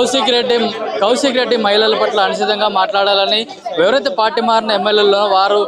కౌశిక్ రెడ్డి మహిళల పట్ల అనుచితంగా మాట్లాడాలని ఎవరైతే పార్టీ మారిన ఎమ్మెల్యేలు వారు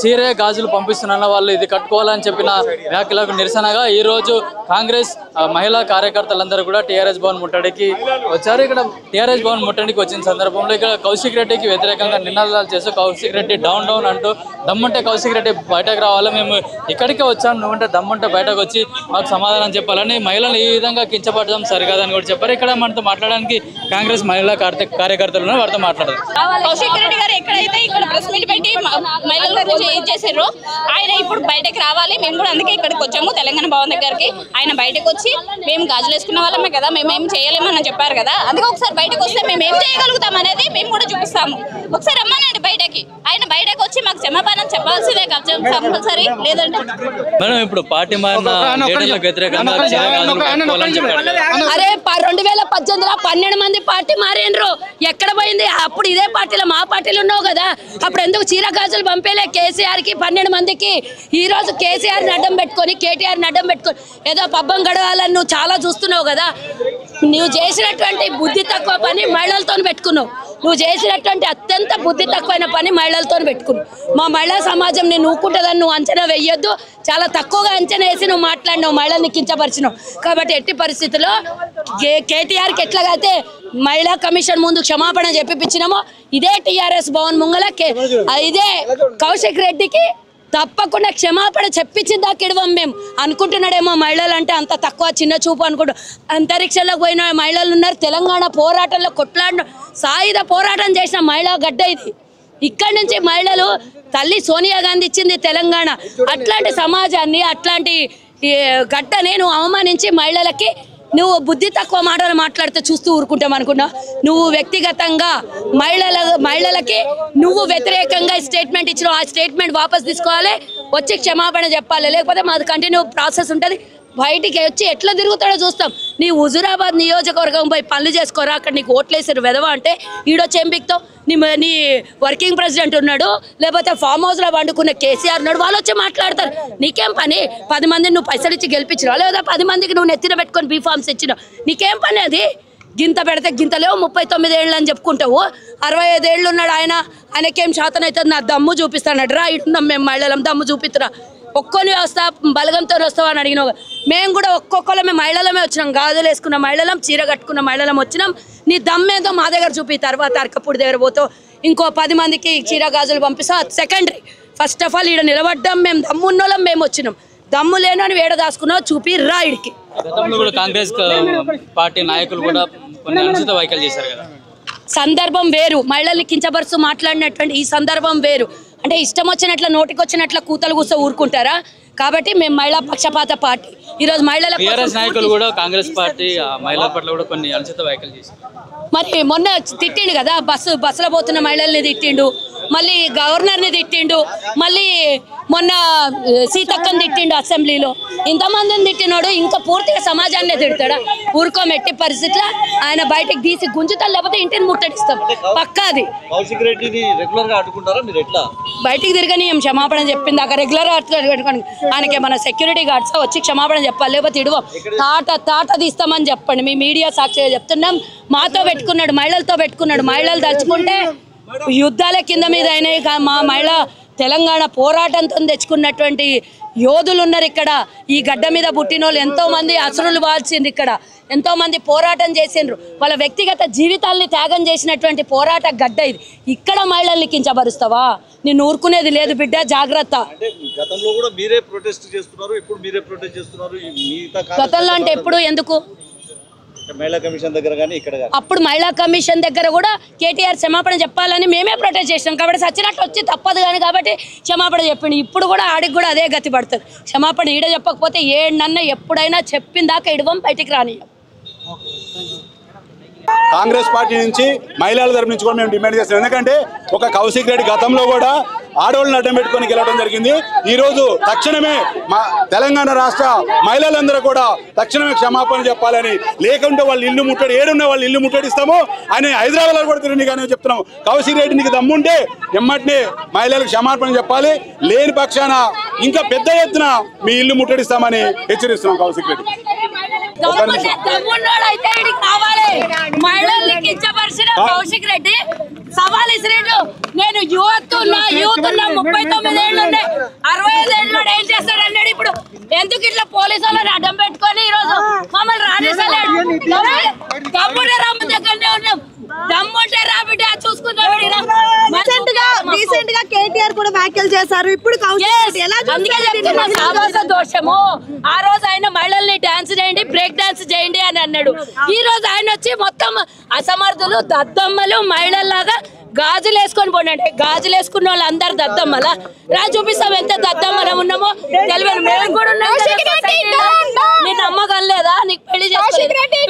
చీరే గాజులు పంపిస్తున్న వాళ్ళు ఇది కట్టుకోవాలని చెప్పిన వ్యాఖ్యలకు నిరసనగా ఈ రోజు కాంగ్రెస్ మహిళా కార్యకర్తలందరూ కూడా టీఆర్ఎస్ భవన్ ముట్టడికి వచ్చారు. ఇక్కడ టీఆర్ఎస్ భవన్ ముట్టడికి వచ్చిన సందర్భంలో ఇక్కడ కౌశిక్ రెడ్డికి వ్యతిరేకంగా నినాదాలు చేస్తూ కౌశిక్ రెడ్డి డౌన్ డౌన్ అంటూ దమ్ముంటే కౌశిక్ రెడ్డి బయటకు రావాలి, మేము ఇక్కడికే వచ్చాము, నువ్వుంటే దమ్ముంటే బయటకు వచ్చి మాకు సమాధానం చెప్పాలని మహిళలు ఈ విధంగా కించపడడం సరికాదని కూడా చెప్పారు. ఇక్కడ మనతో మాట్లాడడానికి కాంగ్రెస్ మహిళా కార్యకర్తలు వారితో మాట్లాడారు. కౌశిక్ రెడ్డి గారు ఎక్కడైతే ఇక్కడ ప్రెస్ మీట్ పెట్టి మహిళల గురించి చేసారో ఆయన ఇప్పుడు బయటకు రావాలి. మేము కూడా అందుకే ఇక్కడికి వచ్చాము తెలంగాణ భవన్ దగ్గరికి. ఆయన బయటకు వచ్చి మేము గాజులు వేసుకున్న వాళ్ళమే కదా, మేము ఏం చేయలేమని చెప్పారు కదా, అందుకే ఒకసారి బయటకు వస్తే మేము ఏం చేయగలుగుతాం అనేది మేము కూడా చూపిస్తాము. ఒకసారి రమ్మనండి బయటకి, ఆయన బయటకు వచ్చి మాకు క్షమాపణ చెప్పాల్సిందే కంపల్సరీ. లేదంటే మేడం ఇప్పుడు పార్టీ మారిన వ్యతిరేకంగా అరే 2018లో 12 మంది పార్టీ మారేండ్రు, ఎక్కడ పోయింది? అప్పుడు ఇదే పార్టీలో మా పార్టీలో ఉన్నావు కదా, అప్పుడు ఎందుకు చీర గాజులు పంపేలే కేసీఆర్ కి 12 మందికి? ఈ రోజు కేసీఆర్ అడ్డం పెట్టుకొని కేటీఆర్ అడ్డం పెట్టుకొని ఏదో పబ్బం గడవాలని నువ్వు చాలా చూస్తున్నావు కదా. నువ్వు చేసినటువంటి బుద్ధి తక్కువ పని మహిళలతో పెట్టుకున్నావు. నువ్వు చేసినటువంటి అత్యంత బుద్ధి తక్కువైన పని మహిళలతో పెట్టుకున్నావు. మా మహిళా సమాజం నేను ఊకుంటుందని నువ్వు అంచనా వేయొద్దు. చాలా తక్కువగా అంచనా వేసి నువ్వు మాట్లాడినావు, మహిళల్ని కించపరిచినావు. కాబట్టి ఎట్టి పరిస్థితుల్లో కేటీఆర్కి ఎట్లాగైతే మహిళా కమిషన్ ముందు క్షమాపణ చెప్పిపించినామో ఇదే టీఆర్ఎస్ భవన్ ముంగల ఇదే కౌశిక్ రెడ్డికి తప్పకుండా క్షమాపణ చెప్పించిందాక ఇడవం. మేము అనుకుంటున్నాడేమో మహిళలు అంటే అంత తక్కువ చిన్న చూపు అనుకుంటూ అంతరిక్షంలోకి పోయిన మహిళలు ఉన్నారు. తెలంగాణ పోరాటంలో కొట్లాడిన సాయుధ పోరాటం చేసిన మహిళా గడ్డ ఇది. ఇక్కడి నుంచి మహిళలు తల్లి సోనియా గాంధీ ఇచ్చింది తెలంగాణ. అట్లాంటి సమాజాన్ని అట్లాంటి గడ్డని నువ్వు అవమానించి మహిళలకి నువ్వు బుద్ధి తక్కువ మాటలు మాట్లాడితే చూస్తూ ఊరుకుంటాం అనుకున్నా. నువ్వు వ్యక్తిగతంగా మహిళలకి నువ్వు వ్యతిరేకంగా స్టేట్మెంట్ ఇచ్చినావు. ఆ స్టేట్మెంట్ వాపస్ తీసుకోవాలి, వచ్చి క్షమాపణ చెప్పాలి, లేకపోతే మాది కంటిన్యూ ప్రాసెస్ ఉంటుంది. బయటికి వచ్చి ఎట్లా తిరుగుతాడో చూస్తాం. నీ హుజూరాబాద్ నియోజకవర్గం పోయి పనులు చేసుకోరా, అక్కడ నీకు ఓట్లేసారు వెదవా అంటే ఈడొచ్చి ఎంపికతావు. నీ వర్కింగ్ ప్రెసిడెంట్ ఉన్నాడు, లేకపోతే ఫామ్ హౌస్లో వండుకున్న కేసీఆర్ ఉన్నాడు, వాళ్ళు వచ్చి మాట్లాడతారు. నీకేం పని? 10 మందిని నువ్వు పైసలు ఇచ్చి గెలిపించినావు, లేదా 10 మందికి నువ్వు నెత్తిన పెట్టుకొని బీఫామ్స్ ఇచ్చినావు. నీకేం పని అది? గింత పెడితే గింతలేవు, 39 ఏళ్ళు అని చెప్పుకుంటావు. 65 ఏళ్ళు ఉన్నాడు ఆయన, ఆయనకేం శాతం అవుతుంది? నా దమ్ము చూపిస్తానట రా, ఇటున్నాం మేము మహిళలం, దమ్ము చూపిస్తురా. ఒక్కొని వస్తా బలగంతో వస్తావు అని అడిగినావు. మేము కూడా ఒక్కొక్కలమే మహిళలమే వచ్చినాం, గాజులు వేసుకున్న మహిళలం, చీర కట్టుకున్న మహిళలం వచ్చినాం. నీ దమ్మేదో మా దగ్గర చూపి, తర్వాత అరకప్పుడు దగ్గర పోతావు, ఇంకో 10 మందికి చీర గాజులు పంపిస్తావు. సెకండరీ. ఫస్ట్ ఆఫ్ ఆల్ ఈడ నిలబడ్డాం, మేము దమ్మున్నోళ్ళం, మేము వచ్చినాం. దమ్ము లేనని వేడ దాచుకున్నావు, చూపి రా ఇడికి. కాంగ్రెస్ పార్టీ నాయకులు కూడా కొన్ని అనుచిత వ్యాఖ్యలు చేశారు కదా. సందర్భం వేరు, మహిళల్ని కించపరుస్తూ మాట్లాడినటువంటి ఈ సందర్భం వేరు. అంటే ఇష్టం వచ్చినట్ల నోటికి వచ్చినట్ల కూతలు కూర్చో ఊరుకుంటారా? కాబట్టి మేము మహిళా పక్షపాత పార్టీ. ఈరోజు మహిళల నాయకులు కూడా కాంగ్రెస్ పార్టీ మహిళల పట్ల కూడా కొన్ని అనుచిత వ్యాఖ్యలు చేశారు. మరి మొన్న తిట్టిండు కదా, బస్సులో పోతున్న మహిళల్ని తిట్టిండు, మళ్ళీ గవర్నర్ని తిట్టిండు, మళ్ళీ మొన్న సీతక్కని తిట్టిండు అసెంబ్లీలో. ఇంతమందిని తిట్టినాడు, ఇంకా పూర్తిగా సమాజాన్ని తిడతాడా? ఊరుకోమెట్టి పరిస్థితిలో ఆయన బయటకు తీసి గుంజుతాడు, లేకపోతే ఇంటిని ముట్టడిస్తాం పక్కాది. బయటికి తిరగనీయం, క్షమాపణ చెప్పింది అక్కడ రెగ్యులర్గా ఆయనకి మన సెక్యూరిటీ గార్డ్స్ వచ్చి క్షమాపణ చెప్పాలి, లేకపోతే ఇడవం. తాట తీస్తామని చెప్పండి, మీ మీడియా సాక్షిగా చెప్తున్నాం. మాతో పెట్టుకున్నాడు, మహిళలతో పెట్టుకున్నాడు. మహిళలు తలుచుకుంటే యుద్ధాల కింద మీద అయినాయి. మా మహిళ తెలంగాణ పోరాటంతో తెచ్చుకున్నటువంటి యోధులు ఉన్నారు ఇక్కడ. ఈ గడ్డ మీద పుట్టిన వాళ్ళు ఎంతోమంది అసురులు వాల్చిండ్రు, ఇక్కడ ఎంతోమంది పోరాటం చేసిండ్రు, వాళ్ళ వ్యక్తిగత జీవితాల్ని త్యాగం చేసినటువంటి పోరాట గడ్డ ఇది. ఇక్కడ మహిళల్ని కించపరుస్తావా? నేను ఊరుకునేది లేదు బిడ్డ, జాగ్రత్త. గతంలో అంటే ఎప్పుడు? ఎందుకు? అప్పుడు మహిళా కమిషన్ దగ్గర కూడా కేటీఆర్ క్షమాపణ చెప్పాలని మేమే ప్రొటెస్ట్ చేసినాం. కాబట్టి సచ్చినట్లు వచ్చి తప్పదు కానీ కాబట్టి క్షమాపణ చెప్పింది. ఇప్పుడు కూడా ఆడికి కూడా అదే గతి పడుతుంది. క్షమాపణ ఈడ చెప్పకపోతే ఏడన్నా ఎప్పుడైనా చెప్పిందాకా ఇడవం, బయటికి రానియం. కాంగ్రెస్ పార్టీ నుంచి మహిళల తరపు నుంచి కూడా మేము డిమాండ్ చేస్తాం. ఎందుకంటే ఒక కౌశిక్ రెడ్డి గతంలో కూడా ఆడవాళ్ళని అడ్డం పెట్టుకొని గెలవడం జరిగింది. ఈరోజు తక్షణమే మా తెలంగాణ రాష్ట్ర మహిళలందరూ కూడా తక్షణమే క్షమాపణ చెప్పాలని, లేకుంటే వాళ్ళు ఇల్లు ముట్టడి ఏడున్న వాళ్ళు ఇల్లు ముట్టడిస్తాము అని హైదరాబాద్లో కూడా తిరిగి కానీ చెప్తున్నాము. కౌశిక్ రెడ్డి నీకు దమ్ముంటే ఎమ్మటినే మహిళలకు క్షమాపణ చెప్పాలి, లేని పక్షాన ఇంకా పెద్ద ఎత్తున మీ ఇల్లు ముట్టడిస్తామని హెచ్చరిస్తున్నాం కౌశిక్ రెడ్డి. దమ్మున్నోడైతే ఇడికి కావాలి. మహిళల్ని కించపరిచిన కౌశిక్ రెడ్డి సవాల్ ఇసిరేడు. నేను యూత్ ఉన్నా 39 ఏళ్ళు ఉన్నాయి, 65 ఏళ్ళు ఏం చేస్తాడు అన్నాడు. ఇప్పుడు ఎందుకు ఇట్లా పోలీసు వాళ్ళని అడ్డం పెట్టుకొని ఈరోజు మమ్మల్ని రాణిస్తలేడు? దమ్ముంటే రమ్మ దగ్గరనే ఉన్నాం, దమ్ముంటే రాబిడ్డ చూసుకుంటాం. రీసెంట్ గా కేటీఆర్ కూడా వ్యాఖ్యలు చేశారు. ఇప్పుడు దోషము. ఆ రోజు ఆయన మహిళల్ని డాన్స్ చేయండి, బ్రేక్ డాన్స్ చేయండి అని అన్నాడు. ఈ రోజు ఆయన వచ్చి మొత్తం అసమర్థులు, దద్దమ్మలు, మహిళల్లాగా గాజులు వేసుకొని పోండి. గాజులు వేసుకున్న వాళ్ళు అందరు దద్దమ్మలా రా చూపిస్తాం ఎంత దద్దమ్మలం ఉన్నామో తెలియదు. మేము కూడా ఉన్నాం. నీ నమ్మకం లేదా? నీకు పెళ్లి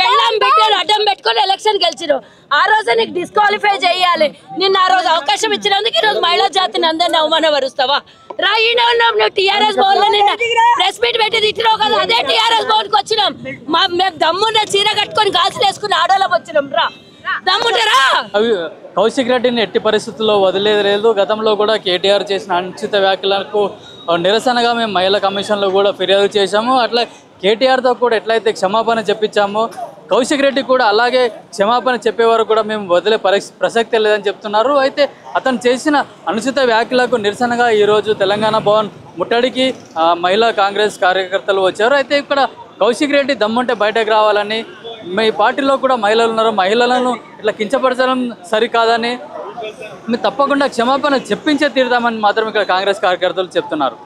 పెళ్ళాం బిడ్డలు అడ్డం పెట్టుకొని ఎలక్షన్ గెలిచిరు. ఆ రోజు నీకు డిస్క్వాలిఫై చేయాలి. నిన్న ఆ రోజు అవకాశం ఇచ్చినందుకు ఈ రోజు మహిళా జాతిని అందరిని అవమానపరుస్తావా? రా ఈయన ఉన్నాం. నువ్వు టీఆర్ఎస్ భవన్ లో నిన్న ప్రెస్ మీట్ పెట్టి తిట్టినావు కదా, అదే టీఆర్ఎస్ భవన్ కి వచ్చినాం. మేము దమ్మున్న చీర కట్టుకొని గాజులు వేసుకుని ఆడోళ్ళకి వచ్చినాం. రా దమ్ముంటారా? కౌశిక్ రెడ్డిని ఎట్టి పరిస్థితుల్లో వదిలేదు లేదు. గతంలో కూడా కేటీఆర్ చేసిన అనుచిత వ్యాఖ్యలకు నిరసనగా మేము మహిళా కమిషన్లో కూడా ఫిర్యాదు చేశాము. అట్లా కేటీఆర్తో కూడా ఎట్లయితే క్షమాపణ చెప్పించామో కౌశిక్ రెడ్డి కూడా అలాగే క్షమాపణ చెప్పే వరకు కూడా మేము వదిలే ప్రసక్తే లేదని చెప్తున్నారు. అయితే అతను చేసిన అనుచిత వ్యాఖ్యలకు నిరసనగా ఈరోజు తెలంగాణ భవన్ ముట్టడికి మహిళా కాంగ్రెస్ కార్యకర్తలు వచ్చారు. అయితే ఇక్కడ కౌశిక్ రెడ్డి దమ్ముంటే బయటకు రావాలని, మీ పార్టీలో కూడా మహిళలు ఉన్నారు, మహిళలను ఇట్లా కించపరచడం సరికాదని మేము తప్పకుండా క్షమాపణ చెప్పించే తీరుతామని మాత్రం ఇక్కడ కాంగ్రెస్ కార్యకర్తలు చెప్తున్నారు.